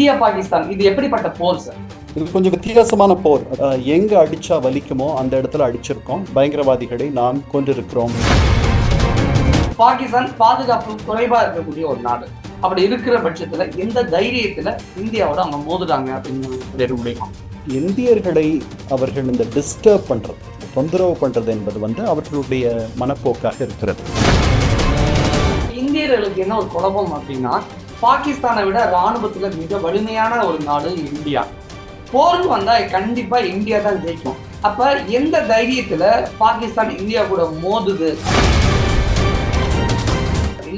India Pakistan இது எப்படிப்பட்ட போர் sir? இது கொஞ்சம் வித்தியாசமான போர். எங்க அடிச்சா வலிக்குமோ அந்த இடத்துல அடிச்சிருக்கோம். பயங்கரவாதிகளை நாம் கொண்டிருக்கிறோம். பாகிஸ்தான் பாதுகாப்பு குறைவா இருக்கக்கூடிய ஒரு நாடு. அப்படி இருக்கிற பட்சத்துல எந்த தைரியத்துல இந்தியாவோட அவங்க மோதுறாங்க அப்படின்னு முடியும். இந்தியர்களை அவர்கள் இந்த டிஸ்டர்ப் பண்றது, தொந்தரவு பண்றது என்பது அவர்களுடைய மனப்போக்காக இருக்கிறது. இந்தியர்களுக்கு என்ன ஒரு குழப்பம் அப்படின்னா, பாகிஸ்தானை விட ராணுவத்துல மிக வலிமையான ஒரு நாடு இந்தியா. போர் வந்தா கண்டிப்பா இந்தியா தான் ஜெயிக்கும். அப்ப எந்த தைரியத்துல பாகிஸ்தான் இந்தியா கூட மோதுது?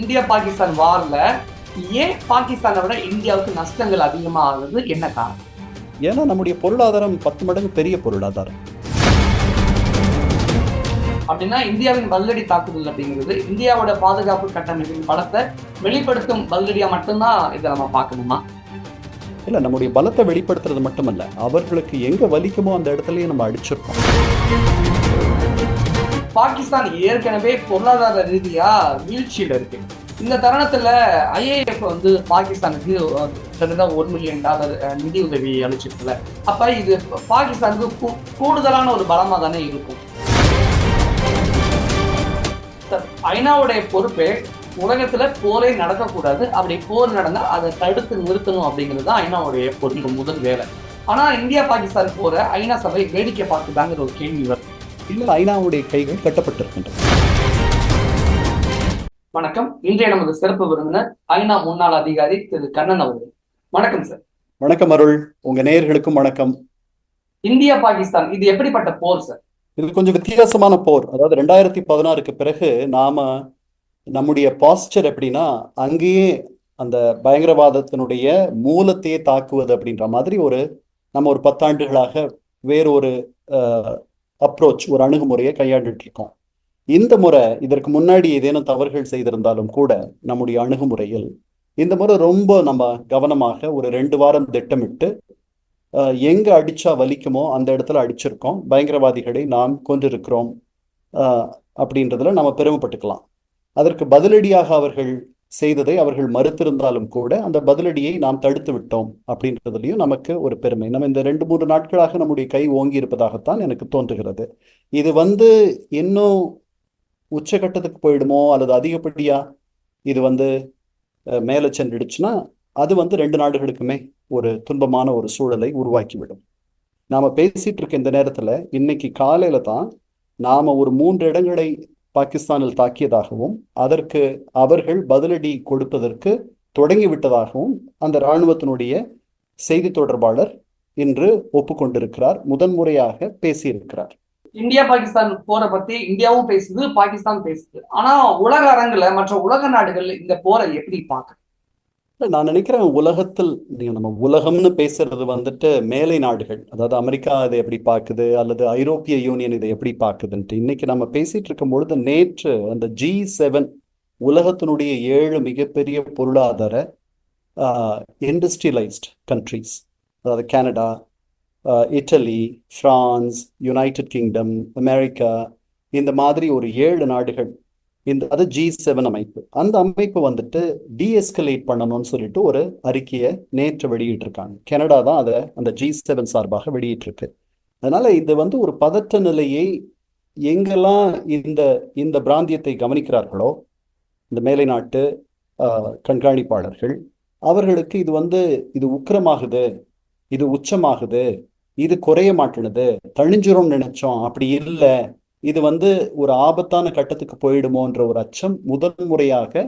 இந்தியா பாகிஸ்தான் வார்ல ஏன் பாகிஸ்தானை விட இந்தியாவுக்கு நஷ்டங்கள் அதிகமா ஆகுது? என்ன காரணம்? ஏன்னா நம்முடைய பொருளாதாரம் 10 மடங்கு பெரிய பொருளாதாரம். அப்படின்னா இந்தியாவின் பதிலடி தாக்குதல் அப்படிங்கிறது இந்தியாவோட பாதுகாப்பு கட்டமைப்பின் பலத்தை வெளிப்படுத்தும் பதிலடியா மட்டும்தான் இதை நம்ம பார்க்கணுமா? இல்ல, நம்முடைய பலத்தை வெளிப்படுத்துறது மட்டுமல்ல, அவர்களுக்கு எங்க வலிக்குமோ அந்த இடத்துலயே நம்ம அடிச்சிருக்கோம். பாகிஸ்தான் ஏற்கனவே பொருளாதார ரீதியா வீழ்ச்சியில இருக்கு. இந்த தருணத்துல IIF பாகிஸ்தானுக்கு கிட்டத்தட்ட $1 மில்லியன் நிதி உதவி அளிச்சிருக்குல்ல. அப்ப இது பாகிஸ்தானுக்கு கூடுதலான ஒரு பலமா தானே இருக்கும். ஐநாவுடைய பொறுப்பே உலகத்துல போரே நடக்கக்கூடாது, அப்படி போர் நடந்தா அதை தடுத்து நிறுத்தணும் அப்படிங்கிறது தான் ஐநாவுடைய பொறுப்பு முதல் வேலை. ஆனா இந்தியா பாகிஸ்தான் போற ஐநா சபை வேடிக்கை பார்த்துதாங்கிற ஒரு கேள்வி வருது. இல்ல, ஐநாவுடைய கைகள் கட்டப்பட்டிருக்கின்றன. வணக்கம். இன்றைய நமது சிறப்பு விருந்தினர் ஐநா முன்னாள் அதிகாரி திரு கண்ணன் அவர்கள். வணக்கம் சார். வணக்கம் அருள். உங்க நேயர்களுக்கும் வணக்கம். இந்தியா பாகிஸ்தான் இது எப்படிப்பட்ட போர் சார்? இது கொஞ்சம் வித்தியாசமான போர். அதாவது 2016க்கு பிறகு நம்முடைய பாஸ்டர் எப்படின்னா, அங்கேயே அந்த பயங்கரவாதத்தினுடைய மூலத்தையே தாக்குவது அப்படின்ற மாதிரி நம்ம ஒரு 10 ஆண்டுகளாக வேறொரு அப்ரோச், ஒரு அணுகுமுறையை கையாண்டுட்டு இருக்கோம். இந்த முறை, இதற்கு முன்னாடி ஏதேனும் தவறுகள் செய்திருந்தாலும் கூட நம்முடைய அணுகுமுறையில் இந்த முறை ரொம்ப நம்ம கவனமாக ஒரு 2 வாரம் திட்டமிட்டு எங்க அடிச்சா வலிக்குமோ அந்த இடத்துல அடிச்சிருக்கோம். பயங்கரவாதிகளை நாம் கொண்டிருக்கிறோம் அப்படின்றதுல நம்ம பெருமைப்பட்டுக்கலாம். அதற்கு பதிலடியாக அவர்கள் செய்ததை அவர்கள் மறுத்திருந்தாலும் கூட அந்த பதிலடியை நாம் தடுத்து விட்டோம் அப்படின்றதுலையும் நமக்கு ஒரு பெருமை. நம்ம இந்த 2-3 நாட்களாக நம்முடைய கை ஓங்கி இருப்பதாகத்தான் எனக்கு தோன்றுகிறது. இது இன்னும் உச்சகட்டத்துக்கு போயிடுமோ அல்லது அதிகப்படியா இது மேலே சென்றுடுச்சுன்னா அது 2 நாடுகளுக்குமே ஒரு துன்பமான ஒரு சூழலை உருவாக்கிவிடும். நாம பேசிட்டு இருக்க இந்த நேரத்துல இன்னைக்கு காலையில தான் நாம ஒரு 3 இடங்களை பாகிஸ்தானில் தாக்கியதாகவும் அதற்கு அவர்கள் பதிலடி கொடுப்பதற்கு தொடங்கிவிட்டதாகவும் அந்த இராணுவத்தினுடைய செய்தி தொடர்பாளர் இன்று ஒப்புக்கொண்டிருக்கிறார். முதன்முறையாக பேசியிருக்கிறார். இந்தியா பாகிஸ்தான் போரை பத்தி இந்தியாவும் பேசுது, பாகிஸ்தான் பேசுது. ஆனா உலக அரங்குல மற்ற உலக நாடுகள் இந்த போரை எப்படி பார்க்க? நான் நினைக்கிறேன், உலகத்தில் நம்ம உலகம்னு பேசுறது மேலை நாடுகள், அதாவது அமெரிக்கா இதை எப்படி பார்க்குது அல்லது ஐரோப்பிய யூனியன் இதை எப்படி பார்க்குதுன்ட்டு இன்னைக்கு நம்ம பேசிட்டு இருக்கும் பொழுது, நேற்று அந்த G7 உலகத்தினுடைய 7 மிகப்பெரிய பொருளாதார இண்டஸ்ட்ரியலைஸ்ட் கண்ட்ரிஸ், அதாவது Canada, Italy, France, United Kingdom, America, இந்த மாதிரி ஒரு 7 நாடுகள், அது G7 அமைப்பு. அந்த அமைப்பு டீஎஸ்கலேட் பண்ணணும்னு சொல்லிட்டு ஒரு அறிக்கையை நேற்று வெளியிட்டிருக்காங்க. கனடா தான் அதை அந்த G7 சார்பாக வெளியிட்டிருக்கு. அதனால இது ஒரு பதற்ற நிலையை எங்கெல்லாம் இந்த பிராந்தியத்தை கவனிக்கிறார்களோ இந்த மேலை நாட்டு கண்காணிப்பாளர்கள், அவர்களுக்கு இது உக்கிரமாகுது, இது உச்சமாகுது, இது குறைய மாட்டேனுது, தணிஞ்சிரும் நினைச்சோம், அப்படி இல்லை, இது ஒரு ஆபத்தான கட்டத்துக்கு போயிடுமோன்ற ஒரு அச்சம் முதன்முறையாக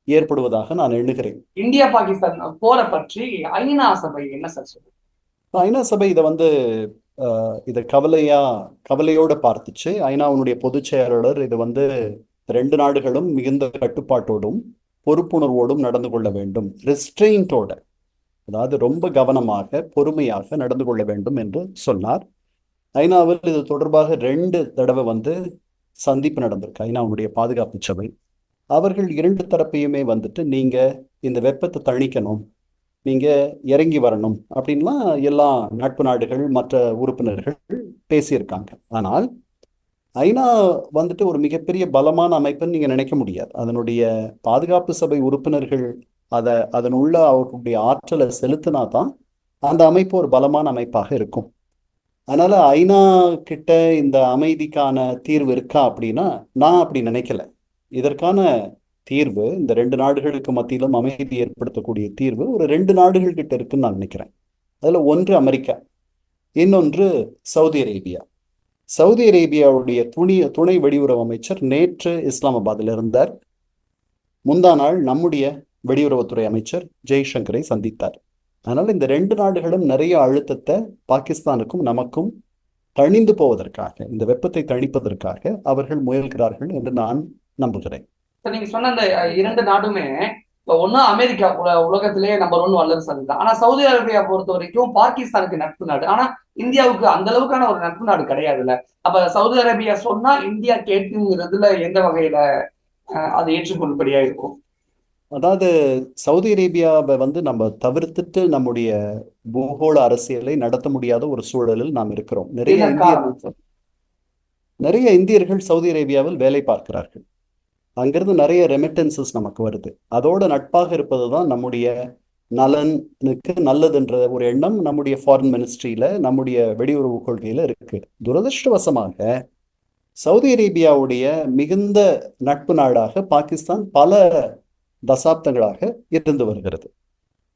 ஏற்படுவதாக நான் எண்ணுகிறேன். இந்தியா பாகிஸ்தான் போரை பற்றி ஐநா சபை என்ன சார் சொல்லுது? ஐநா சபை இதை கவலையோட பார்த்துச்சு. ஐநாவுடைய பொதுச் செயலாளர் இது 2 நாடுகளும் மிகுந்த கட்டுப்பாட்டோடும் பொறுப்புணர்வோடும் நடந்து கொள்ள வேண்டும், ரெஸ்ட்ரெயின்டோட, அதாவது ரொம்ப கவனமாக பொறுமையாக நடந்து கொள்ள வேண்டும் என்று சொன்னார். ஐநாவில் இது தொடர்பாக 2 தடவை சந்திப்பு நடந்திருக்கு. ஐநாவுடைய பாதுகாப்பு சபை அவர்கள் 2 தரப்பையுமே நீங்க இந்த வெப்பத்தை தணிக்கணும், நீங்க இறங்கி வரணும் அப்படின்லாம் எல்லா நட்பு நாடுகள் மற்ற உறுப்பினர்கள் பேசியிருக்காங்க. ஆனால் ஐநா ஒரு மிகப்பெரிய பலமான அமைப்புன்னு நீங்க நினைக்க முடியாது. அதனுடைய பாதுகாப்பு சபை உறுப்பினர்கள் அதனுள்ள அவர்களுடைய ஆற்றலை செலுத்தினா தான் அந்த அமைப்பு ஒரு பலமான அமைப்பாக இருக்கும். அதனால ஐநா கிட்ட இந்த அமைதிக்கான தீர்வு இருக்கா அப்படின்னா நான் அப்படி நினைக்கல. இதற்கான தீர்வு, இந்த ரெண்டு நாடுகளுக்கு மத்தியிலும் அமைதி ஏற்படுத்தக்கூடிய தீர்வு ஒரு ரெண்டு நாடுகள் கிட்ட இருக்குன்னு நான் நினைக்கிறேன். அதுல ஒன்று அமெரிக்கா, இன்னொன்று சவுதி அரேபியா. சவுதி அரேபியாவுடைய துணை வெளியுறவு அமைச்சர் நேற்று இஸ்லாமாபாத்தில் இருந்தார். முந்தா நாள் நம்முடைய வெளியுறவுத்துறை அமைச்சர் ஜெய்சங்கரை சந்தித்தார். அதனால இந்த ரெண்டு நாடுகளும் நிறைய அழுத்தத்தை பாகிஸ்தானுக்கும் நமக்கும் தணிந்து போவதற்காக, இந்த வெப்பத்தை தணிப்பதற்காக அவர்கள் முயல்கிறார்கள் என்று நான் நம்புகிறேன். நீங்க சொன்ன அந்த இரண்டு நாடுமே இப்போ ஒண்ணு அமெரிக்கா உலகத்திலேயே நம்பர் 1 வல்லரசு தான். ஆனா சவுதி அரேபியா பொறுத்த வரைக்கும் பாகிஸ்தானுக்கு நட்பு நாடு. ஆனா இந்தியாவுக்கு அந்த அளவுக்கான ஒரு நட்பு நாடு கிடையாதுல்ல. அப்ப சவுதி அரேபியா சொன்னா இந்தியா கேட்குங்கிறதுல எந்த வகையில அது ஏற்றுக்கொள்ளும்படியா இருக்கும்? அதாவது சவுதி அரேபியாவை நம்ம தவிர்த்துட்டு நம்முடைய பூகோள அரசியலை நடத்த முடியாத ஒரு சூழலில் நாம் இருக்கிறோம். நிறைய இந்தியர்கள் சவுதி அரேபியாவில் வேலை பார்க்கிறார்கள். அங்கிருந்து நிறைய ரெமிட்டன்சஸ் நமக்கு வருது. அதோட நட்பாக இருப்பதுதான் நம்முடைய நலனுக்கு நல்லதுன்ற ஒரு எண்ணம் நம்முடைய ஃபாரின் மினிஸ்ட்ரியில, நம்முடைய வெளியுறவு கொள்கையில இருக்கு. துரதிருஷ்டவசமாக சவுதி அரேபியாவுடைய மிகுந்த நட்பு நாடாக பாகிஸ்தான் பல தசாப்தங்களாக இருந்து வருகிறது.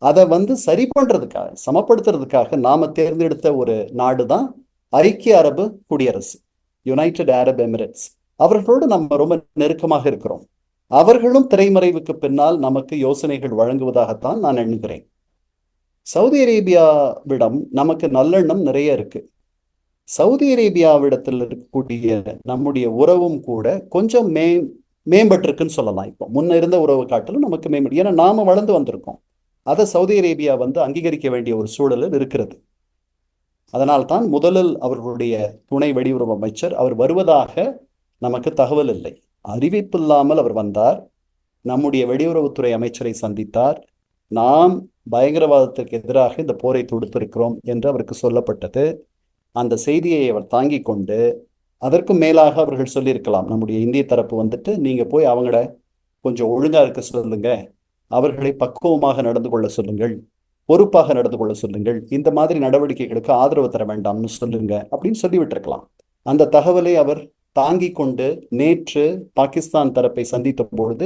அதை சரி பண்றதுக்காக, சமப்படுத்துறதுக்காக நாம தேர்ந்தெடுத்த ஒரு நாடு தான் ஐக்கிய அரபு குடியரசு, யுனைடெட் அரப் எமிரேட்ஸ். அவர்களோடு நம்ம ரொம்ப நெருக்கமாக இருக்கிறோம். அவர்களும் திரைமறைவுக்கு பின்னால் நமக்கு யோசனைகள் வழங்குவதாகத்தான் நான் எண்ணுகிறேன். சவுதி அரேபியாவிடம் நமக்கு நல்லெண்ணம் நிறைய இருக்கு. சவுதி அரேபியாவிடத்தில் இருக்கக்கூடிய நம்முடைய உறவும் கூட கொஞ்சம் மேம்பட்டிருக்குன்னு சொல்லலாம். இப்போ முன்ன இருந்த உறவு காட்டிலும் நமக்கு மேம்பட்டு, ஏன்னா நாம வளர்ந்து வந்திருக்கோம். அதை சவுதி அரேபியா அங்கீகரிக்க வேண்டிய ஒரு சூழலில் இருக்கிறது. அதனால்தான் முதலில் அவர்களுடைய துணை வெளியுறவு அமைச்சர் அவர் வருவதாக நமக்கு தகவல் இல்லை. அறிவிப்பு இல்லாமல் அவர் வந்தார், நம்முடைய வெளியுறவுத்துறை அமைச்சரை சந்தித்தார். நாம் பயங்கரவாதத்திற்கு எதிராக இந்த போரை தொடுத்திருக்கிறோம் என்று அவருக்கு சொல்லப்பட்டது. அந்த செய்தியை அவர் தாங்கி கொண்டு, அதற்கும் மேலாக அவர்கள் சொல்லியிருக்கலாம், நம்முடைய இந்திய தரப்பு நீங்க போய் அவங்கள கொஞ்சம் ஒழுங்கா இருக்க சொல்லுங்க, அவர்களை பக்குவமாக நடந்து கொள்ள சொல்லுங்கள், பொறுப்பாக நடந்து கொள்ள சொல்லுங்கள், இந்த மாதிரி நடவடிக்கைகளுக்கு ஆதரவு தர வேண்டாம்னு சொல்லுங்க அப்படின்னு சொல்லிவிட்டிருக்கலாம். அந்த தகவலை அவர் தாங்கி கொண்டு நேற்று பாகிஸ்தான் தரப்பை சந்தித்த பொழுது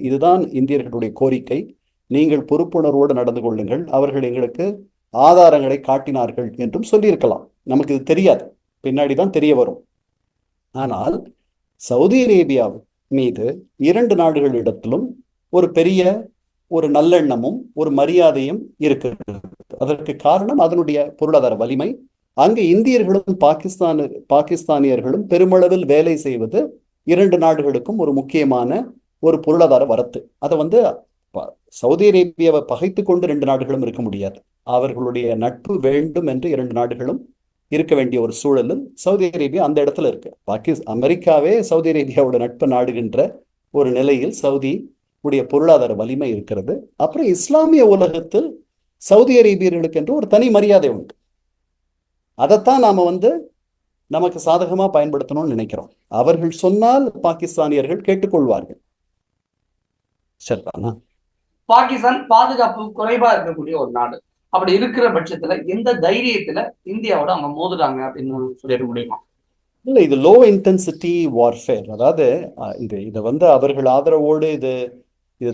இதுதான் இந்தியர்களுடைய கோரிக்கை, நீங்கள் பொறுப்புணர்வோடு நடந்து கொள்ளுங்கள், அவர்கள் எங்களுக்கு ஆதாரங்களை காட்டினார்கள் என்றும் சொல்லியிருக்கலாம். நமக்கு இது தெரியாது, பின்னாடிதான் தெரிய வரும். ஆனால் சவுதி அரேபியா மீது இரண்டு நாடுகளிடத்திலும் ஒரு பெரிய ஒரு நல்லெண்ணமும் ஒரு மரியாதையும் இருக்கிறது. அதற்கு காரணம் அதனுடைய பொருளாதார வலிமை. அங்கு இந்தியர்களும் பாகிஸ்தானியர்களும் பெருமளவில் வேலை செய்வது இரண்டு நாடுகளுக்கும் ஒரு முக்கியமான ஒரு பொருளாதார வரத்து. அதை சவுதி அரேபியாவை பகைத்து கொண்டு ரெண்டு நாடுகளும் இருக்க முடியாது. அவர்களுடைய நட்பு வேண்டும் என்று இரண்டு நாடுகளும் இருக்க வேண்டிய ஒரு சூழலில் சவுதி அரேபியா அந்த இடத்துல இருக்கு. அமெரிக்காவே சவுதி அரேபியாவோட நட்பு நாடுகின்ற ஒரு நிலையில் சவுதி உடைய பொருளாதார வலிமை இருக்கிறது. அப்புறம் இஸ்லாமிய உலகத்தில் சவுதி அரேபியர்களுக்கு என்று ஒரு தனி மரியாதை உண்டு. அதைத்தான் நாம நமக்கு சாதகமா பயன்படுத்தணும்னு நினைக்கிறோம். அவர்கள் சொன்னால் பாகிஸ்தானியர்கள் கேட்டுக்கொள்வார்கள். சரிதானா? பாகிஸ்தான் பாதுகாப்பு குறைவா இருக்கக்கூடிய ஒரு நாடு. அப்படி இருக்கிற பட்சத்துல எந்த தைரியத்துல இந்தியாவோட அவங்க மோதுறாங்க அப்படின்னு சொல்லிட முடியுமா? இல்ல, இது லோ இன்டென்சிட்டி வார்ஃபேர். அதாவது இதை அவர்கள் ஆதரவோடு இது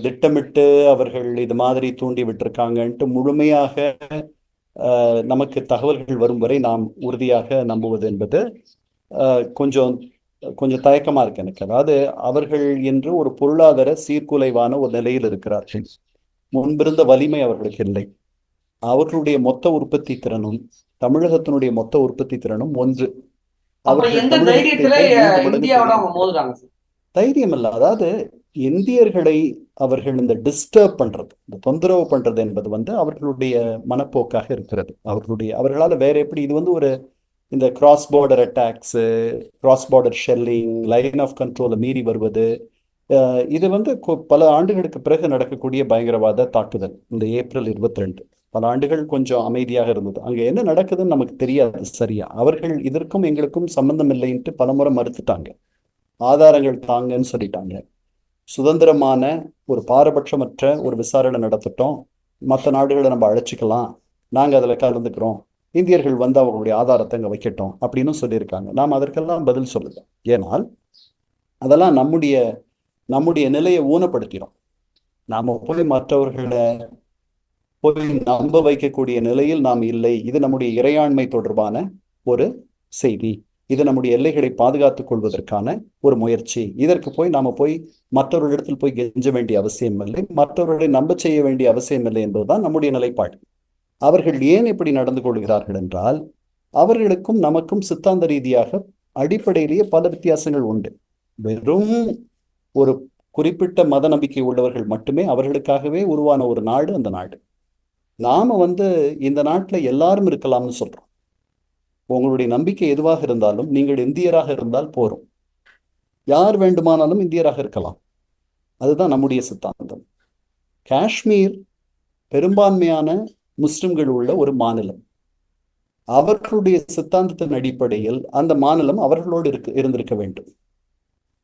திட்டமிட்டு அவர்கள் இது மாதிரி தூண்டி விட்டிருக்காங்கன்ட்டு முழுமையாக நமக்கு தகவல்கள் வரும் வரை நாம் உறுதியாக நம்புவது என்பது கொஞ்சம் தயக்கமா இருக்கு எனக்கு. அதாவது அவர்கள் என்று ஒரு பொருளாதார சீர்குலைவான ஒரு நிலையில் இருக்கிறார்கள். முன்பிருந்த வலிமை அவர்களுக்கு இல்லை. அவர்களுடைய மொத்த உற்பத்தி திறனும் தமிழகத்தினுடைய மொத்த உற்பத்தி திறனும் ஒன்று. தைரியம் இல்ல. அதாவது இந்தியர்களை அவர்கள் இந்த டிஸ்டர்ப் பண்றது, இந்த தொந்தரவு பண்றது என்பது அவர்களுடைய மனப்போக்காக இருக்கிறது. அவர்களால் வேற எப்படி இது ஒரு இந்த cross border attacks, cross border shelling, line of கண்ட்ரோலை மீறி வருவது, இது பல ஆண்டுகளுக்கு பிறகு நடக்கக்கூடிய பயங்கரவாத தாக்குதல். இந்த ஏப்ரல் 22 பல ஆண்டுகள் கொஞ்சம் அமைதியாக இருந்தது. அங்க என்ன நடக்குதுன்னு நமக்கு தெரியாது சரியா. அவர்கள் இதற்கும் எங்களுக்கும் சம்பந்தம் இல்லைன்ட்டு பலமுறை மறுத்துட்டாங்க, ஆதாரங்கள் தாங்கன்னு சொல்லிட்டாங்க. சுதந்திரமான ஒரு பாரபட்சமற்ற ஒரு விசாரணை நடத்திட்டோம், மற்ற நாடுகளை நம்ம அழைச்சிக்கலாம், நாங்கள் அதில் கலந்துக்கிறோம், இந்தியர்கள் வந்து அவங்களுடைய ஆதாரத்தை அங்கே வைக்கட்டும் அப்படின்னு சொல்லியிருக்காங்க. நாம் அதற்கெல்லாம் பதில் சொல்லலை. ஏனால் அதெல்லாம் நம்முடைய நம்முடைய நிலையை ஊனப்படுத்திடும். நாம் போய் மற்றவர்களை போய் நம்ப வைக்கக்கூடிய நிலையில் நாம் இல்லை. இது நம்முடைய இறையாண்மை தொடர்பான ஒரு செய்தி, இது நம்முடைய எல்லைகளை பாதுகாத்துக் கொள்வதற்கான ஒரு முயற்சி. இதற்கு போய் நாம போய் மற்றவர்களிடத்தில் போய் கெஞ்ச வேண்டிய அவசியம் இல்லை, மற்றவர்களை நம்ப செய்ய வேண்டிய அவசியம் இல்லை என்பதுதான் நம்முடைய நிலைப்பாடு. அவர்கள் ஏன் இப்படி நடந்து கொள்கிறார்கள் என்றால், அவர்களுக்கும் நமக்கும் சித்தாந்த ரீதியாக அடிப்படையிலேயே பல வித்தியாசங்கள் உண்டு. வெறும் ஒரு குறிப்பிட்ட மத நம்பிக்கை உள்ளவர்கள் மட்டுமே அவர்களுக்காகவே உருவான ஒரு நாடு அந்த நாடு. நாம இந்த நாட்டுல எல்லாரும் இருக்கலாம்னு சொல்றோம். உங்களுடைய நம்பிக்கை எதுவாக இருந்தாலும் நீங்கள் இந்தியராக இருந்தால் போரும், யார் வேண்டுமானாலும் இந்தியராக இருக்கலாம். அதுதான் நம்முடைய சித்தாந்தம். காஷ்மீர் பெரும்பான்மையான முஸ்லிம்கள் உள்ள ஒரு மாநிலம். அவர்களுடைய சித்தாந்தத்தின் அடிப்படையில் அந்த மாநிலம் அவர்களோடு இருந்திருக்க வேண்டும்.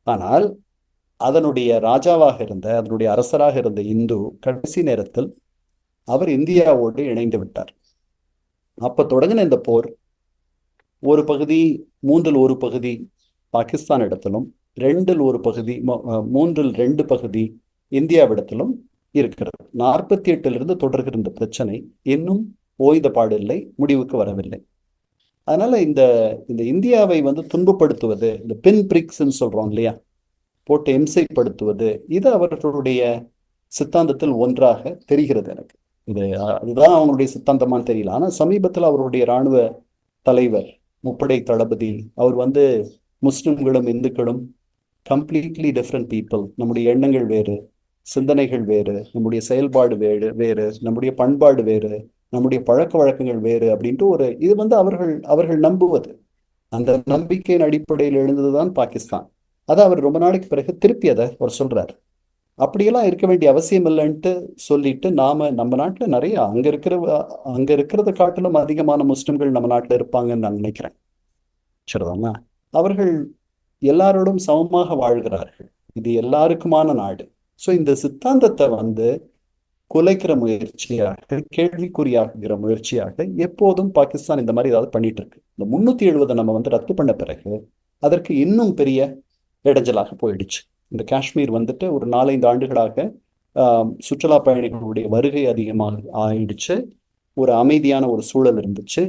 ஆனால் அதனுடைய ராஜாவாக இருந்த, அதனுடைய அரசராக இருந்த இந்து கடைசி நேரத்தில் அவர் இந்தியாவோடு இணைந்து விட்டார். அப்ப தொடங்கின இந்த போர் ஒரு பகுதி, மூன்றில் ஒரு பகுதி பாகிஸ்தான் இடத்திலும், மூன்றில் ரெண்டு பகுதி இந்தியாவிடத்திலும் இருக்கிறது. 48 தொடர்கிற இந்த பிரச்சனை இன்னும் ஓய்ந்த பாடில்லை, முடிவுக்கு வரவில்லை. அதனால இந்த இந்தியாவை துன்பப்படுத்துவது, இந்த பின் பிரிக்ஸ்ன்னு சொல்றோம் இல்லையா, போட்டு இம்சைப்படுத்துவது, இது அவர்களுடைய சித்தாந்தத்தில் ஒன்றாக தெரிகிறது எனக்கு. அதுதான் அவங்களுடைய சித்தாந்தமான்னு தெரியல. ஆனா சமீபத்தில் அவருடைய இராணுவ தலைவர், முப்படை தளபதி, அவர் முஸ்லிம்களும் இந்துக்களும் கம்ப்ளீட்லி டிஃப்ரெண்ட் பீப்புள், நம்முடைய எண்ணங்கள் வேறு, சிந்தனைகள் வேறு, நம்முடைய செயல்பாடு வேறு, நம்முடைய பண்பாடு வேறு, நம்முடைய பழக்க வழக்கங்கள் வேறு அப்படின்ட்டு இது அவர்கள் நம்புவது. அந்த நம்பிக்கையின் அடிப்படையில் எழுந்ததுதான் பாகிஸ்தான். அதை அவர் ரொம்ப நாளைக்கு பிறகு திருப்பி அதை அவர் சொல்றாரு. அப்படியெல்லாம் இருக்க வேண்டிய அவசியம் இல்லைன்ட்டு சொல்லிட்டு, நம்ம நாட்டுல நிறைய அங்க இருக்கிறத காட்டிலும் அதிகமான முஸ்லிம்கள் நம்ம நாட்டுல இருப்பாங்கன்னு நான் நினைக்கிறேன். சரிதானா? அவர்கள் எல்லாரோடும் சமமாக வாழ்கிறார்கள். இது எல்லாருக்குமான நாடு. ஸோ இந்த சித்தாந்தத்தை குலைக்கிற முயற்சியாக, கேள்விக்குறியாகிற முயற்சியாக எப்போதும் பாகிஸ்தான் இந்த மாதிரி ஏதாவது பண்ணிட்டு இருக்கு. இந்த 370 நம்ம ரத்து பண்ண பிறகு அதற்கு இன்னும் பெரிய இடைஞ்சலாக போயிடுச்சு. இந்த காஷ்மீர் ஒரு 4-5 ஆண்டுகளாக சுற்றுலா பயணிகளுடைய வருகை அதிகமாக ஆயிடுச்சு. ஒரு அமைதியான ஒரு சூழல் இருந்துச்சு.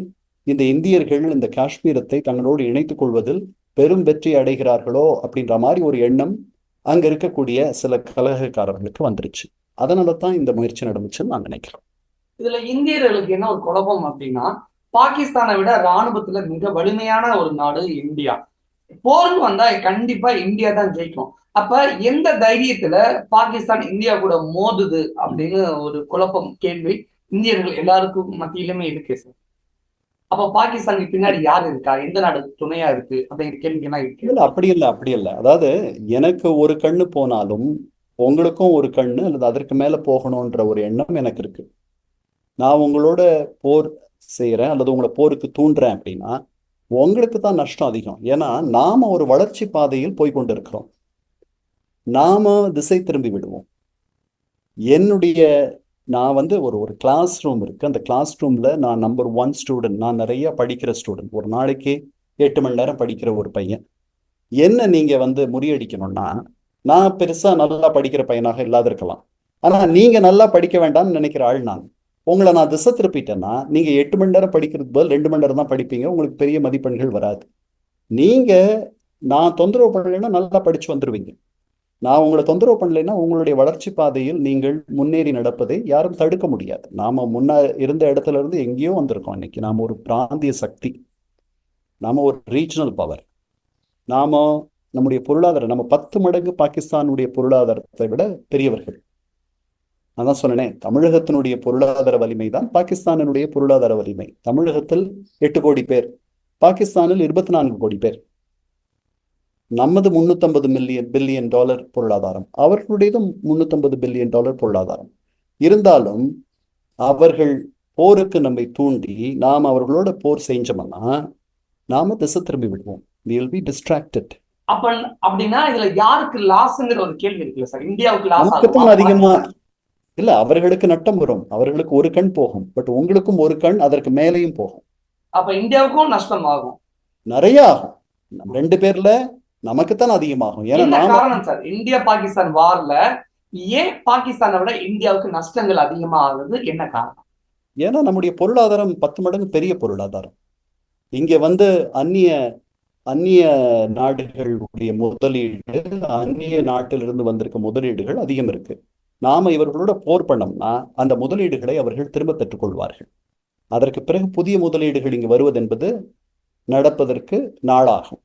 இந்த இந்தியர்கள் இந்த காஷ்மீரத்தை தங்களோடு இணைத்துக் கொள்வதில் பெரும் வெற்றி அடைகிறார்களோ அப்படின்ற மாதிரி ஒரு எண்ணம் அங்க இருக்கக்கூடிய சில கலகக்காரர்களுக்கு வந்துருச்சு. அதனால தான் இந்த முயற்சி நடந்துச்சுன்னு நான் நினைக்கிறேன். இதுல இந்தியர்களுக்கு என்ன ஒரு குழப்பம் அப்படின்னா, பாகிஸ்தானை விட ராணுவத்துல மிக வலிமையான ஒரு நாடு இந்தியா. போர்னு வந்தா கண்டிப்பா இந்தியா தான் ஜெயிக்கும். அப்ப எந்த தைரியத்துல பாகிஸ்தான் இந்தியா கூட மோதுது அப்படின்னு ஒரு குழப்பம், கேள்வி இந்தியர்கள் எல்லாருக்கும் மத்தியிலுமே இருக்கு சார். அப்ப பாகிஸ்தானுக்கு பின்னாடி யார் இருக்கா, எந்த நாடு துணையா இருக்கு அப்படிங்கிற கேள்விக்கெல்லாம் இருக்கு. இல்ல, அப்படி இல்லை. அதாவது எனக்கு ஒரு கண்ணு போனாலும் உங்களுக்கும் ஒரு கண்ணு அல்லது அதற்கு மேல போகணும்ன்ற ஒரு எண்ணம் எனக்கு இருக்கு. நான் உங்களோட போர் செய்யறேன் அல்லது உங்களை போருக்கு தூண்டுறேன் அப்படின்னா உங்களுக்கு தான் நஷ்டம் அதிகம். ஏன்னா நாம ஒரு வளர்ச்சி பாதையில் போய்கொண்டு இருக்கிறோம். நாம திசை திரும்பி விடுவோம். நான் ஒரு கிளாஸ் ரூம் இருக்கு. அந்த கிளாஸ் ரூம்ல நான் நம்பர் 1 ஸ்டூடெண்ட். நான் நிறைய படிக்கிற ஸ்டூடெண்ட். ஒரு நாளைக்கு 8 மணி நேரம் படிக்கிற ஒரு பையன். என்ன நீங்க முறியடிக்கணும்னா, நான் பெருசா நல்லா படிக்கிற பையனாக இல்லாத இருக்கலாம், ஆனா நீங்க நல்லா படிக்க வேண்டாம்னு நினைக்கிற ஆள் நான். உங்களை நான் திசை திருப்பிட்டேன்னா நீங்க 8 மணி நேரம் படிக்கிறது போது 2 மணி நேரம் தான் படிப்பீங்க. உங்களுக்கு பெரிய மதிப்பெண்கள் வராது. நான் தொந்தரவு பண்ணலைன்னா நல்லா படிச்சு வந்துருவீங்க. நான் உங்களை தொந்தரவு பண்ணலைன்னா உங்களுடைய வளர்ச்சி பாதையில் நீங்கள் முன்னேறி நடப்பதை யாரும் தடுக்க முடியாது. நாம இருந்த இடத்துல இருந்து எங்கேயோ வந்திருக்கோம். இன்னைக்கு நாம ஒரு பிராந்திய சக்தி, நாம ஒரு ரீஜனல் பவர். நம்முடைய பொருளாதாரம், நம்ம 10 மடங்கு பாகிஸ்தானுடைய பொருளாதாரத்தை விட பெரியவர்கள். நான் தான் சொன்னேன், தமிழகத்தினுடைய பொருளாதார வலிமை தான் பாகிஸ்தானினுடைய பொருளாதார வலிமை. தமிழகத்தில் 8 கோடி பேர், பாகிஸ்தானில் 24 கோடி பேர். நமது 350 பில்லியன் டாலர் பொருளாதாரம், அவர்களுடையதும் 350 பில்லியன் டாலர் பொருளாதாரம். இருந்தாலும் அவர்கள் போருக்கு நம்மை தூண்டி நாம் அவர்களோட போர் செஞ்சோம்னா நாம திசை திரும்பி விடுவோம். We will be distracted. அப்ப அப்படின்னா இதுல யாருக்கு லாஸ்ங்கிற ஒரு கேள்வி இருக்குல்ல சார்? இந்தியாவுக்கு லாஸ் ஆகுமா, நமக்குத்தான் அதிகமா பாகிஸ்தான்? இல்ல, அவர்களுக்கு நட்டம் வரும், அவர்களுக்கு ஒரு கண் போகும், பட் உங்களுக்கும் ஒரு கண் அதற்கு மேலேயும் போகும். அப்ப இந்தியாவுக்கும் நஷ்டம் ஆகும். நிறைய ஆகும். நம்ம ரெண்டு பேர்ல நமக்குத்தான் அதிகமாகும். ஏன்னா என்ன நாம காரணம் சார் இந்தியா பாகிஸ்தான் வார்ல ஏன் பாகிஸ்தானை விட இந்தியாவுக்கு நஷ்டங்கள் அதிகமா ஆகுது? என்ன காரணம்? ஏன்னா நம்முடைய பொருளாதாரம் 10 மடங்கு பெரிய பொருளாதாரம். இங்க வந்து அந்நிய அந்நிய நாடுகளுடைய முதலீடு, அந்நிய நாட்டிலிருந்து வந்திருக்க முதலீடுகள் அதிகம் இருக்கு. நாம இவர்களோட போர் பண்ணோம்னா அந்த முதலீடுகளை அவர்கள் திரும்ப பெற்றுக்கொள்வார்கள். அதற்கு பிறகு புதிய முதலீடுகள் இங்கு வருவது என்பது நடப்பதற்கு நாளாகும்.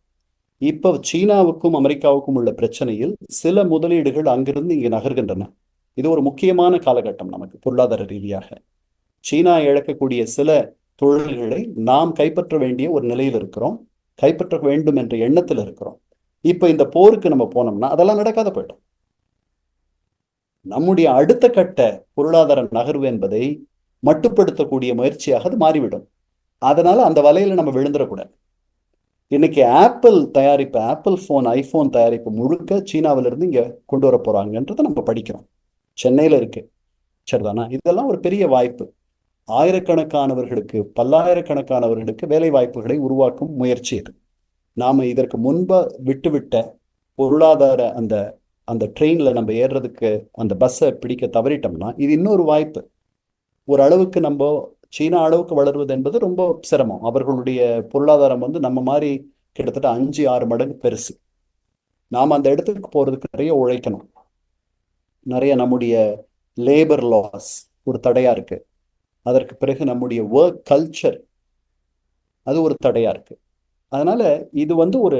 இப்போ சீனாவுக்கும் அமெரிக்காவுக்கும் உள்ள பிரச்சனையில் சில முதலீடுகள் அங்கிருந்து இங்கு நகர்கின்றன. இது ஒரு முக்கியமான காலகட்டம் நமக்கு பொருளாதார ரீதியாக. சீனா இழக்கக்கூடிய சில தொழில்களை நாம் கைப்பற்ற வேண்டிய ஒரு நிலையில் இருக்கிறோம், கைப்பற்ற வேண்டும் என்ற எண்ணத்தில் இருக்கிறோம். இப்ப இந்த போருக்கு நம்ம போனோம்னா அதெல்லாம் நடக்காத போயிடும். நம்முடைய அடுத்த கட்ட பொருளாதார நகர்வு என்பதை மட்டுப்படுத்தக்கூடிய முயற்சியாக அது மாறிவிடும். அதனால அந்த வலையில நம்ம விழுந்துடக்கூடாது. இன்னைக்கு ஆப்பிள் தயாரிப்பு, ஆப்பிள் போன், ஐபோன் தயாரிப்பு முழுக்க சீனாவிலிருந்து இங்க கொண்டு வர போறாங்கன்றதை நம்ம படிக்கிறோம். சென்னையில இருக்கு. சரிதானா? இதெல்லாம் ஒரு பெரிய வாய்ப்பு. ஆயிரக்கணக்கானவர்களுக்கு, பல்லாயிரக்கணக்கானவர்களுக்கு வேலை வாய்ப்புகளை உருவாக்கும் முயற்சி இது. நாம இதற்கு முன்ப விட்டுவிட்ட பொருளாதார அந்த அந்த ட்ரெயின்ல நம்ம ஏறுறதுக்கு, அந்த பஸ்ஸை பிடிக்க தவறிட்டோம்னா இது இன்னொரு வாய்ப்பு. ஒரு அளவுக்கு நம்ம சீனா அளவுக்கு வளர்வது என்பது ரொம்ப சிரமம். அவர்களுடைய பொருளாதாரம் வந்து நம்ம மாதிரி கிட்டத்தட்ட 5-6 மடங்கு பெருசு. நாம அந்த இடத்துக்கு போறதுக்கு நிறைய உழைக்கணும். நிறைய நம்முடைய லேபர் லாஸ் ஒரு தடையா இருக்கு. அதற்கு பிறகு நம்முடைய ஒர்க் கல்ச்சர் அது ஒரு தடையா இருக்கு. அதனால இது வந்து ஒரு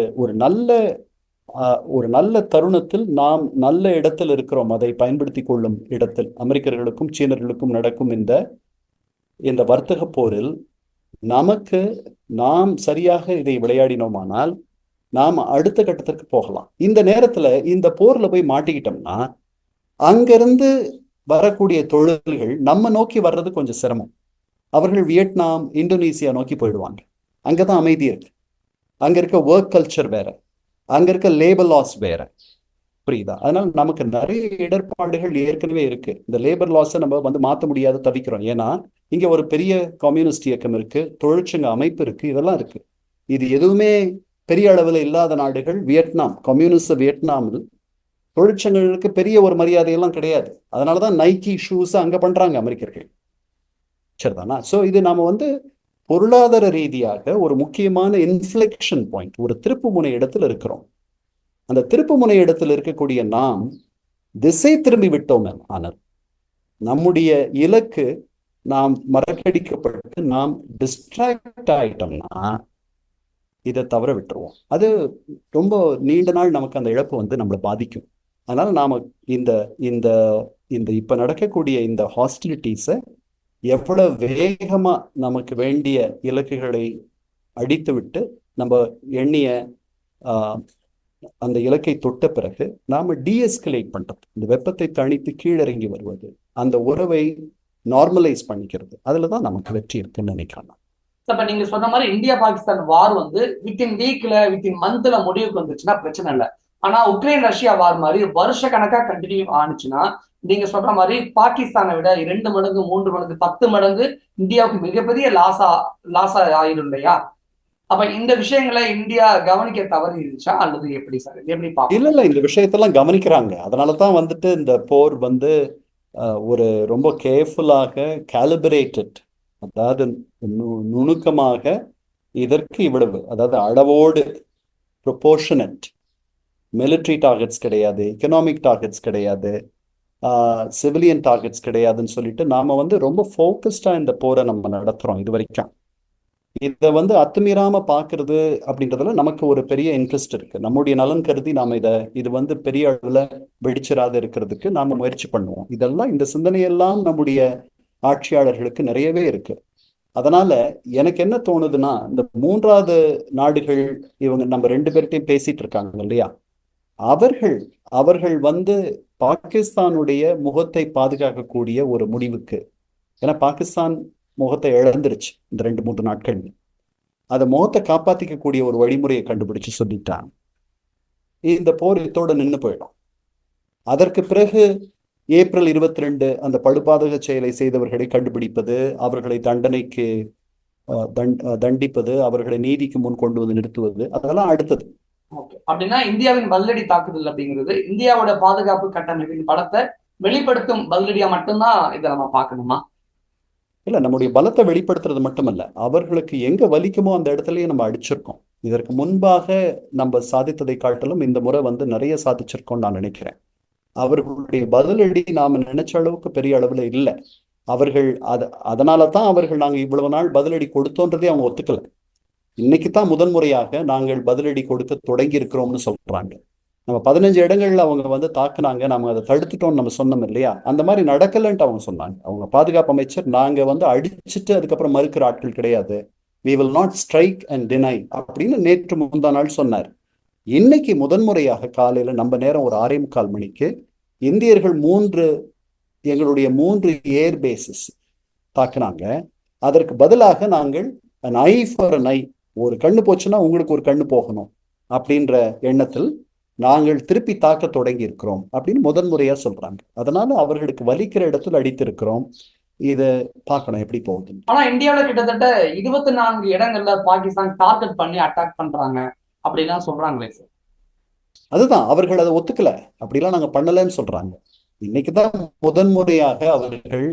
ஒரு நல்ல தருணத்தில் நாம் நல்ல இடத்தில் இருக்கிறோம். அதை பயன்படுத்தி கொள்ளும் இடத்தில் அமெரிக்கர்களுக்கும் சீனர்களுக்கும் நடக்கும் இந்த இந்த வர்த்தக போரில் நமக்கு நாம் சரியாக இதை விளையாடினோமானால் நாம் அடுத்த கட்டத்திற்கு போகலாம். இந்த நேரத்துல இந்த போர்ல போய் மாட்டிக்கிட்டோம்னா அங்கிருந்து வரக்கூடிய தொழில்கள் நம்ம நோக்கி வர்றது கொஞ்சம் சிரமம். அவர்கள் வியட்நாம், இந்தோனேசியா நோக்கி போயிடுவாங்க. அங்கதான் அமைதி இருக்கு. அங்க இருக்க ஒர்க் கல்ச்சர் வேற, அங்க இருக்க லேபர் லாஸ் வேற. புரியுதா? அதனால நமக்கு நிறைய இடர்பாடுகள் ஏற்கனவே இருக்கு. இந்த லேபர் லாஸை நம்ம வந்து மாற்ற முடியாத தவிக்கிறோம். ஏன்னா இங்க ஒரு பெரிய கம்யூனிஸ்ட் இயக்கம் இருக்கு, தொழிற்சங்க அமைப்பு இருக்கு, இதெல்லாம் இருக்கு. இது எதுவுமே பெரிய அளவில் இல்லாத நாடுகள். வியட்நாம், கம்யூனிஸ்ட் வியட்நாமில் தொழிற்சங்கங்களுக்கு பெரிய ஒரு மரியாதையெல்லாம் கிடையாது. அதனாலதான் நைக்கி ஷூஸ் அங்க பண்றாங்க அமெரிக்கர்கள். சரிதானா? ஸோ இது நாம வந்து பொருளாதார ரீதியாக ஒரு முக்கியமான இன்ஃப்ளெக்ஷன் பாயிண்ட், ஒரு திருப்பு முனை இடத்துல இருக்கிறோம். அந்த திருப்பு முனை இடத்தில் இருக்கக்கூடிய நாம் திசை திரும்பி விட்டோம். ஆனால் நம்முடைய இலக்கு நாம் மறக்கடிக்கப்பட்டு நாம் டிஸ்ட்ராக்ட் ஆயிட்டோம்னா இதை தவற விட்டுருவோம். அது ரொம்ப நீண்ட நாள் நமக்கு அந்த இழப்பு வந்து நம்மளை பாதிக்கும். அதனால நாம இந்த இந்த இந்த இப்ப நடக்கக்கூடிய இந்த ஹாஸ்டிலிட்டிஸை எவ்வளவு வேகமா நமக்கு வேண்டிய இலக்குகளை அடித்து விட்டு நம்ம எண்ணிய அந்த இலக்கை தொட்ட பிறகு நாம டீஎஸ்கலேட் பண்றது, இந்த வெப்பத்தை தணித்து கீழிறங்கி வருவது, அந்த உறவை நார்மலைஸ் பண்ணிக்கிறது, அதுலதான் நமக்கு வெற்றி இருக்குன்னு நினைக்கிறேன். இப்ப நீங்க சொன்ன மாதிரி இந்தியா பாகிஸ்தான் வார் வந்து வித்தின் வீக்ல, வித்தின் மந்த்ல முடிவுக்கு வந்துச்சுன்னா பிரச்சனை இல்லை. ஆனா உக்ரைன் ரஷ்யா வார் மாதிரி வருஷ கணக்கா கண்டினியூ ஆனிச்சுன்னா நீங்க சொல்ற மாதிரி பாகிஸ்தானை விட 2 மடங்கு, 3 மடங்கு, 10 மடங்கு இந்தியாவுக்கு மிகப்பெரிய லாஸா ஆயிடும் இல்லையா? அப்ப இந்த விஷயங்களை இந்தியா கவனிக்க தவறி இருந்துச்சா அல்லது எப்படி சார், எப்படி இல்ல இல்ல, இந்த விஷயத்தெல்லாம் கவனிக்கிறாங்க. அதனாலதான் வந்துட்டு இந்த போர் வந்து ஒரு ரொம்ப கேர்ஃபுல்லாக கேலிபரேட்டட், அதாவது நுணுக்கமாக இதற்கு இவ்வளவு, அதாவது அளவோடு ப்ரொபோர்ஷனட், மிலிட்ரி டார்கெட்ஸ் கிடையாது, எக்கனாமிக் டார்கெட்ஸ் கிடையாது, சிவிலியன் டார்கெட்ஸ் கிடையாதுன்னு சொல்லிட்டு நாம வந்து ரொம்ப ஃபோக்கஸ்டா இந்த போரை நம்ம நடத்துறோம். இது வரைக்கும் இதை வந்து அத்துமீறாம பாக்குறது அப்படின்றதுல நமக்கு ஒரு பெரிய இன்ட்ரெஸ்ட் இருக்கு. நம்முடைய நலன் கருதி நாம இது வந்து பெரிய அளவுல வெடிச்சிடாத இருக்கிறதுக்கு நாம முயற்சி பண்ணுவோம். இதெல்லாம், இந்த சிந்தனையெல்லாம் நம்முடைய ஆட்சியாளர்களுக்கு நிறையவே இருக்கு. அதனால எனக்கு என்ன தோணுதுன்னா, இந்த 3வது நாடுகள் இவங்க நம்ம 2 பேர்கிட்டையும் பேசிட்டு இருக்காங்க இல்லையா, அவர்கள் வந்து பாகிஸ்தானுடைய முகத்தை பாதுகாக்கக்கூடிய ஒரு முடிவுக்கு, ஏன்னா பாகிஸ்தான் முகத்தை இழந்துருச்சு இந்த 2-3 நாட்கள், அதை முகத்தை காப்பாத்திக்கக்கூடிய ஒரு வழிமுறையை கண்டுபிடிச்சு சொல்லிட்டாங்க. இந்த போர் இத்தோட நின்று போயிடும். அதற்கு பிறகு ஏப்ரல் 22 அந்த படுபாதக செயலை செய்தவர்களை கண்டுபிடிப்பது, அவர்களை தண்டனைக்கு தண்டிப்பது, அவர்களை நீதிக்கு முன் கொண்டு வந்து நிறுத்துவது, அதெல்லாம் அடுத்தது. அப்படின்னா இந்தியாவின் பதிலடி தாக்குதல் அப்படிங்கிறது இந்தியாவோட பாதுகாப்பு கட்டமைப்பின் பலத்தை வெளிப்படுத்தும் பதிலடியா மட்டும்தான் இதை நம்ம பார்க்கணுமா? இல்ல, நம்முடைய பலத்தை வெளிப்படுத்துறது மட்டுமல்ல, அவர்களுக்கு எங்க வலிக்குமோ அந்த இடத்துலயே நம்ம அடிச்சிருக்கோம். இதற்கு முன்பாக நம்ம சாதித்ததை காட்டிலும் இந்த முறை நிறைய சாதிச்சிருக்கோம் நான் நினைக்கிறேன். அவர்களுடைய பதிலடி நாம நினைச்ச அளவுக்கு பெரிய அளவுல இல்லை. அவர்கள் அதனால தான் அவர்கள் நாங்க இவ்வளவு நாள் பதிலடி கொடுத்தோன்றதே அவங்க ஒத்துக்கல. இன்னைக்கு தான் முதன்முறையாக நாங்கள் பதிலடி கொடுக்க தொடங்கி இருக்கிறோம்னு சொல்றாங்க. நம்ம 15 இடங்கள்ல அவங்க தாக்குனாங்க, நம்ம அதை தடுத்துட்டோம்னு நம்ம சொன்னோம் இல்லையா? அந்த மாதிரி நடக்கலன்ட்டு அவங்க சொன்னாங்க. அவங்க பாதுகாப்பு அமைச்சர், நாங்க அடிச்சுட்டு அதுக்கப்புறம் மறுக்கிற ஆட்கள் கிடையாது, we will not strike and deny அப்படின்னு நேற்று முந்தா நாள் சொன்னார். இன்னைக்கு முதன்முறையாக காலையில நம்ம நேரம் ஒரு 6:45 மணிக்கு இந்தியர்கள் எங்களுடைய 3 ஏர்பேசஸ் தாக்குனாங்க. அதற்கு பதிலாக நாங்கள் an eye for an eye, ஒரு கண்ணு போச்சுன்னா உங்களுக்கு ஒரு கண்ணு போகணும் அப்படின்ற எண்ணத்தில் நாங்கள் திருப்பி தாக்க தொடங்கி இருக்கிறோம் அப்படின்னு முதன்முறையா சொல்றாங்க. அதனால அவர்களுக்கு வலிக்கிற இடத்துல அடித்திருக்கிறோம். இத பார்க்கணும் எப்படி போகுது. ஆனா இந்தியாவில கிட்டத்தட்ட 24 இடங்கள்ல பாகிஸ்தான் டார்கெட் பண்ணி அட்டாக் பண்றாங்க அப்படிலாம் சொல்றாங்களே சார். அதுதான், அவர்கள் அதை ஒத்துக்கல, அப்படிலாம் நாங்க பண்ணலன்னு சொல்றாங்க. இன்னைக்குதான் முதன்முறையாக அவர்கள்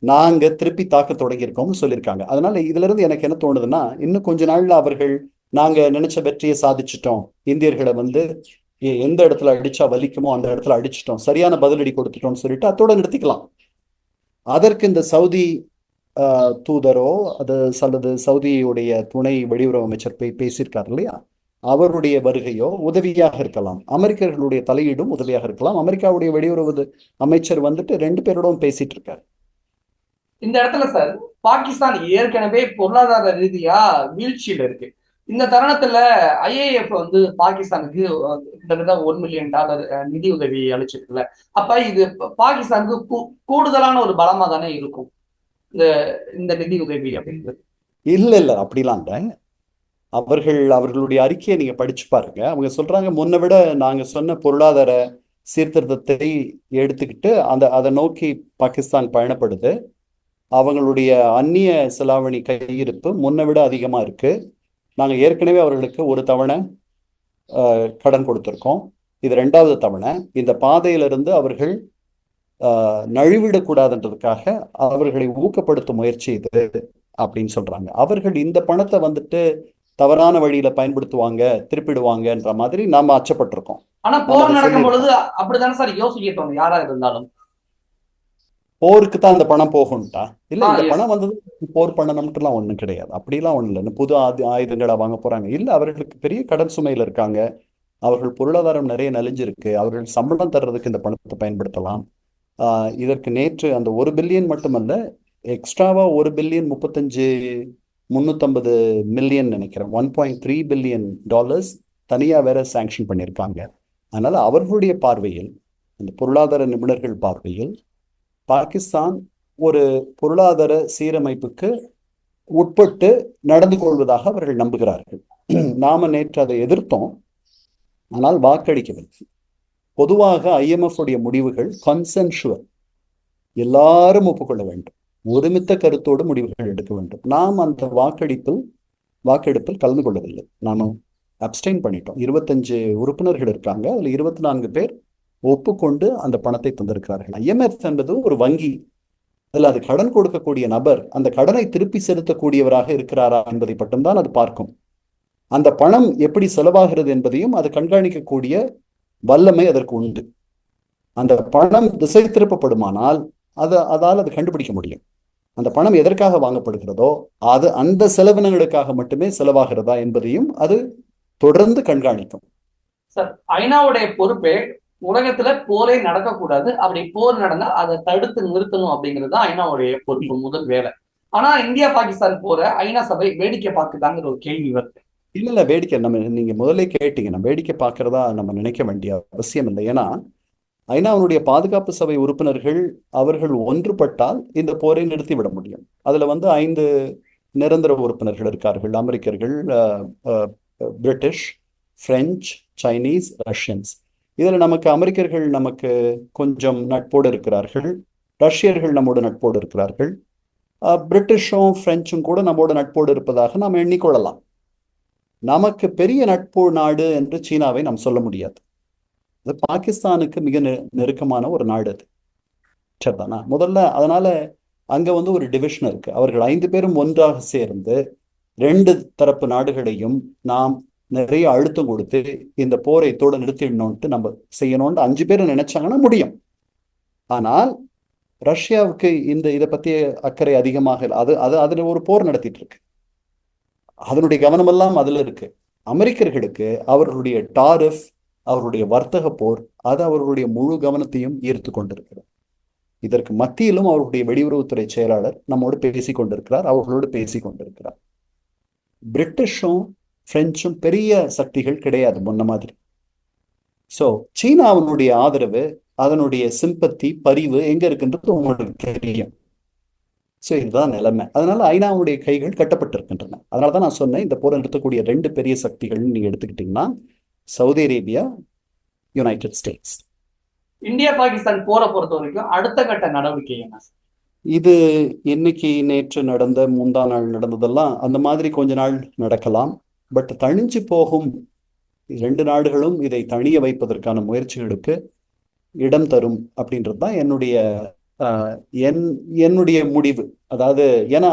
நாங்க திருப்பி தாக்க தொடங்கி இருக்கோம்னு சொல்லியிருக்காங்க. அதனால இதுல இருந்து எனக்கு என்ன தோணுதுன்னா, இன்னும் கொஞ்ச நாள்ல அவர்கள் நாங்க நினைச்ச வெற்றியை சாதிச்சிட்டோம், இந்தியர்களை எந்த இடத்துல அடிச்சா வலிக்குமோ அந்த இடத்துல அடிச்சிட்டோம், சரியான பதிலடி கொடுத்துட்டோம்னு சொல்லிட்டு அதோட நிறுத்திக்கலாம். அதற்கு இந்த சவுதி தூதரோ அல்லது சவுதியுடைய துணை வெளியுறவு அமைச்சர் பேசியிருக்காரு இல்லையா, அவருடைய வருகையோ உதவியாக இருக்கலாம், அமெரிக்கர்களுடைய தலையீடும் உதவியாக இருக்கலாம். அமெரிக்காவுடைய வெளியுறவு அமைச்சர் 2 பேரோடும் பேசிட்டு இருக்காரு. இந்த இடத்துல சார் பாகிஸ்தான் ஏற்கனவே பொருளாதார ரீதியா வீழ்ச்சியில இருக்கு. இந்த தருணத்துல ஐஏஎஃப் பாகிஸ்தானுக்கு கிட்டத்தட்ட $1 மில்லியன் நிதி உதவி அளிச்சிருக்குல்ல. அப்ப இது பாகிஸ்தானுக்கு கூடுதலான ஒரு பலமா தானே இருக்கும் இந்த நிதி உதவி அப்படின்றது? இல்ல அப்படிலாம் இல்லை. அவர்களுடைய அறிக்கையை நீங்க படிச்சு பாருங்க. அவங்க சொல்றாங்க, முன்ன விட நாங்க சொன்ன பொருளாதார சீர்திருத்தத்தை எடுத்துக்கிட்டு அதை நோக்கி பாகிஸ்தான் பயணப்படுது. அவங்களுடைய அந்நிய செலாவணி கையிருப்பு முன்ன விட அதிகமா இருக்கு. நாங்க ஏற்கனவே அவர்களுக்கு ஒரு தவணை கடன் கொடுத்திருக்கோம், இது 2வது தவணை. இந்த பாதையிலிருந்து அவர்கள் நழுவிடக்கூடாதுன்றதுக்காக அவர்களை ஊக்கப்படுத்தும் முயற்சி இது அப்படின்னு சொல்றாங்க. அவர்கள் இந்த பணத்தை தவறான வழியில பயன்படுத்துவாங்க, திருப்பிடுவாங்கன்ற மாதிரி நாம அச்சப்பட்டிருக்கோம். ஆனா போர் நடக்கும் பொழுது அப்படித்தானே சார் யோசிக்கட்டும் யாரா இருந்தாலும். போருக்கு தான் அந்த பணம் போகும்ட்டா? இல்ல, இந்த பணம் போர் பண்ணணும்ட்டுலாம் ஒண்ணும் கிடையாது. அப்படிலாம் ஒண்ணு இல்லை. புது ஆயுதங்களை வாங்க போறாங்க இல்ல, அவர்களுக்கு பெரிய கடன் சுமையில இருக்காங்க, அவர்கள் பொருளாதாரம் நிறைய நலிஞ்சிருக்கு, அவர்கள் சம்பளம் தர்றதுக்கு இந்த பணத்தை பயன்படுத்தலாம். இதற்கு நேற்று அந்த 1 பில்லியன் மட்டுமல்ல, எக்ஸ்ட்ராவா 1 பில்லியன் 350 மில்லியன் நினைக்கிறேன், $1.3 பில்லியன் தனியா வேற சாங்ஷன் பண்ணியிருக்காங்க. அதனால அவர்களுடைய பார்வையில், இந்த பொருளாதார நிபுணர்கள் பார்வையில், பாகிஸ்தான் ஒரு பொருளாதார சீரமைப்புக்கு உட்பட்டு நடந்து கொள்வதாக அவர்கள் நம்புகிறார்கள். நாம நேற்று அதை எதிர்த்தோம், ஆனால் வாக்களிக்கவில்லை. பொதுவாக IMF உடைய முடிவுகள் கன்சென்சுவல், எல்லாரும் ஒப்புக்கொள்ள வேண்டும், ஒருமித்த கருத்தோடு முடிவுகள் எடுக்க வேண்டும். நாம் அந்த வாக்கெடுப்பில் கலந்து கொள்ளவில்லை, நாம அப்ஸ்டைன் பண்ணிட்டோம். 25 உறுப்பினர்கள் இருக்காங்க, அதுல 24 பேர் ஒப்புக்கொண்டு அந்த பணத்தை தந்திருக்கிறார்கள். IMF என்பது ஒரு வங்கி, அதில் அது கடன் கொடுக்கக்கூடிய நபர் அந்த கடனை திருப்பி செலுத்தக்கூடியவராக இருக்கிறாரா என்பதை மட்டும்தான் அது பார்க்கும். அந்த பணம் எப்படி செலவாகிறது என்பதையும் அது கண்காணிக்கக்கூடிய வல்லமை அதற்கு உண்டு. அந்த பணம் திசை திருப்பப்படுமானால் அதால் அது கண்டுபிடிக்க முடியும். அந்த பணம் எதற்காக வாங்கப்படுகிறதோ அந்த செலவினங்களுக்காக மட்டுமே செலவாகிறதா என்பதையும் அது தொடர்ந்து கண்காணிக்கும். சார், ஐநாவுடைய பொறுப்பே உலகத்துல போரே நடக்கக்கூடாது, அப்படி போர் நடந்தா அதை தடுத்து நிறுத்தணும் அப்படிங்கிறது தான் ஐநாவுடைய பொறுப்பு, முதல் வேலை. ஆனா இந்தியா பாகிஸ்தான் போற ஐநா சபை வேடிக்கை பார்க்குதாங்கிற ஒரு கேள்வி வருது. இல்ல வேடிக்கை நீங்க முதல்ல கேட்டீங்க, நம்ம வேடிக்கை பார்க்கறதா நம்ம நினைக்க வேண்டிய அவசியம் இல்லை. ஏன்னா ஐநாவுடைய பாதுகாப்பு சபை உறுப்பினர்கள் அவர்கள் ஒன்றுபட்டால் இந்த போரை நிறுத்திவிட முடியும். அதுல 5 நிரந்தர உறுப்பினர்கள் இருக்கார்கள், அமெரிக்கர்கள், பிரிட்டிஷ், பிரெஞ்சு, சைனீஸ், ரஷ்யன்ஸ். இதில் நமக்கு அமெரிக்கர்கள் நமக்கு கொஞ்சம் நட்போடு இருக்கிறார்கள், ரஷ்யர்கள் நம்மோடு நட்போடு இருக்கிறார்கள், பிரிட்டிஷும் பிரெஞ்சும் கூட நம்மோடு நட்போடு இருப்பதாக நாம் எண்ணிக்கொள்ளலாம். நமக்கு பெரிய நட்பு நாடு என்று சீனாவை நாம் சொல்ல முடியாது. அது பாகிஸ்தானுக்கு மிக நெருக்கமான ஒரு நாடு அது. சரிதானா? முதல்ல அதனால அங்க வந்து ஒரு டிவிஷன் இருக்கு. அவர்கள் 5 பேரும் ஒன்றாக சேர்ந்து 2 தரப்பு நாடுகளையும் நாம் நிறைய அழுத்தம் கொடுத்து இந்த போரை இதோட நிறுத்திடணும்ட்டு நம்ம செய்யணும்னு 5 பேரும் நினைச்சாங்கன்னா முடியும். ஆனால் ரஷ்யாவுக்கு இதை பத்திய அக்கறை அதிகமாக இல்லை. அதுல ஒரு போர் நடத்திட்டு இருக்கு, அதனுடைய கவனமெல்லாம் அதுல இருக்கு. அமெரிக்கர்களுக்கு அவர்களுடைய டாரிஃப், அவருடைய வர்த்தக போர், அது அவர்களுடைய முழு கவனத்தையும் ஈர்த்து கொண்டிருக்கிறது. இதற்கு மத்தியிலும் அவர்களுடைய வெளியுறவுத்துறை செயலாளர் நம்மோடு பேசிக் கொண்டிருக்கிறார், அவர்களோடு பேசிக் கொண்டிருக்கிறார். பிரிட்டிஷும் பிரெஞ்சும் பெரிய சக்திகள் கிடையாது முன்ன மாதிரி. ஸோ சீனாவினுடைய ஆதரவு, அதனுடைய சிம்பத்தி, பரிவு எங்க இருக்குன்றது உங்களுக்கு தெரியும். ஸோ இதுதான் நிலைமை. அதனால ஐநாவுடைய கைகள் கட்டப்பட்டிருக்கின்றன. அதனால தான் நான் சொன்னேன், இந்த போரை நிறுத்தக்கூடிய 2 பெரிய சக்திகள் நீங்க எடுத்துக்கிட்டீங்கன்னா Saudi Arabia, United states. India Pakistan போரை பொறுத்த வரைக்கும் அடுத்த கட்ட நடவடிக்கை என்ன? இது இன்னைக்கு நேற்று நடந்த, முந்தா நாள் நடந்ததெல்லாம் அந்த மாதிரி கொஞ்ச நாள் நடக்கலாம். பட் தணிஞ்சு போகும் 2 நாடுகளும் இதை தணிய வைப்பதற்கான முயற்சிகளுக்கு இடம் தரும் அப்படின்றது தான் என்னுடைய முடிவு. அதாவது ஏன்னா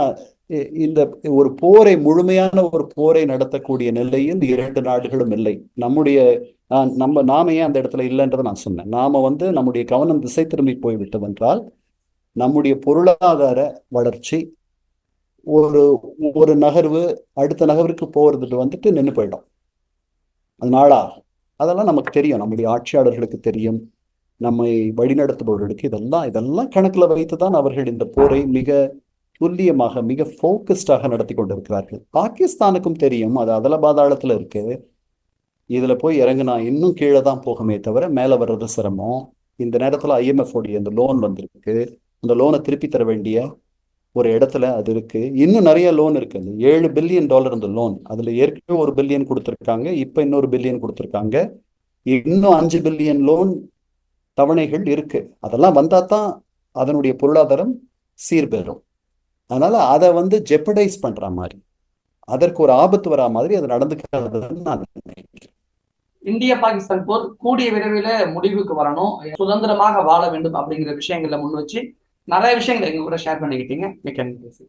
இந்த ஒரு போரை, முழுமையான ஒரு போரை நடத்தக்கூடிய நிலையில் 2 நாடுகளும் இல்லை. நாம ஏன் அந்த இடத்துல இல்லைன்றதை நான் சொன்னேன். நாம நம்முடைய கவனம் திசை திரும்பி போய்விட்டதென்றால் நம்முடைய பொருளாதார வளர்ச்சி ஒரு நகர்வு அடுத்த நகர்வுக்கு போறதுக்கு நின்று போயிடும். அது நாளாகும். அதெல்லாம் நமக்கு தெரியும், நம்முடைய ஆட்சியாளர்களுக்கு தெரியும், நம்மை வழிநடத்துபவர்களுக்கு இதெல்லாம் கணக்கில் வைத்துதான் அவர்கள் இந்த போரை மிக துல்லியமாக, மிக போக்கஸ்டாக நடத்தி கொண்டிருக்கிறார்கள். பாகிஸ்தானுக்கும் தெரியும் அது அதல பாதாளத்துல இருக்கு, இதுல போய் இறங்குனா இன்னும் கீழே தான் போகுமே தவிர மேல வர்றது சிரமம். இந்த நேரத்துல IMF உடைய அந்த லோன் வந்திருக்கு, அந்த லோனை திருப்பி தர வேண்டிய ஒரு இடத்துல அது இருக்கு. இன்னும் நிறைய லோன் இருக்கு. அந்த $7 பில்லியன் அந்த லோன், அதுல ஏற்கனவே 1 பில்லியன் கொடுத்துருக்காங்க, இப்ப இன்னொரு பில்லியன் கொடுத்துருக்காங்க, இன்னும் 5 பில்லியன் லோன் தவணைகள் இருக்கு. அதெல்லாம் வந்தா தான் அதனுடைய பொருளாதாரம் சீர்பெறும். அதனால அதை ஜெப்படைஸ் பண்ற மாதிரி, அதற்கு ஒரு ஆபத்து வரா மாதிரி அது நடந்துக்கிறதுன்னு நான் நினைக்கிறேன். இந்திய பாகிஸ்தான் போர் கூடிய விரைவில் முடிவுக்கு வரணும், சுதந்திரமாக வாழ வேண்டும் அப்படிங்கிற விஷயங்களை முன் வச்சு நிறைய விஷயங்களை எங்க கூட ஷேர் பண்ணிக்கிட்டீங்க. மிக்க நன்றி.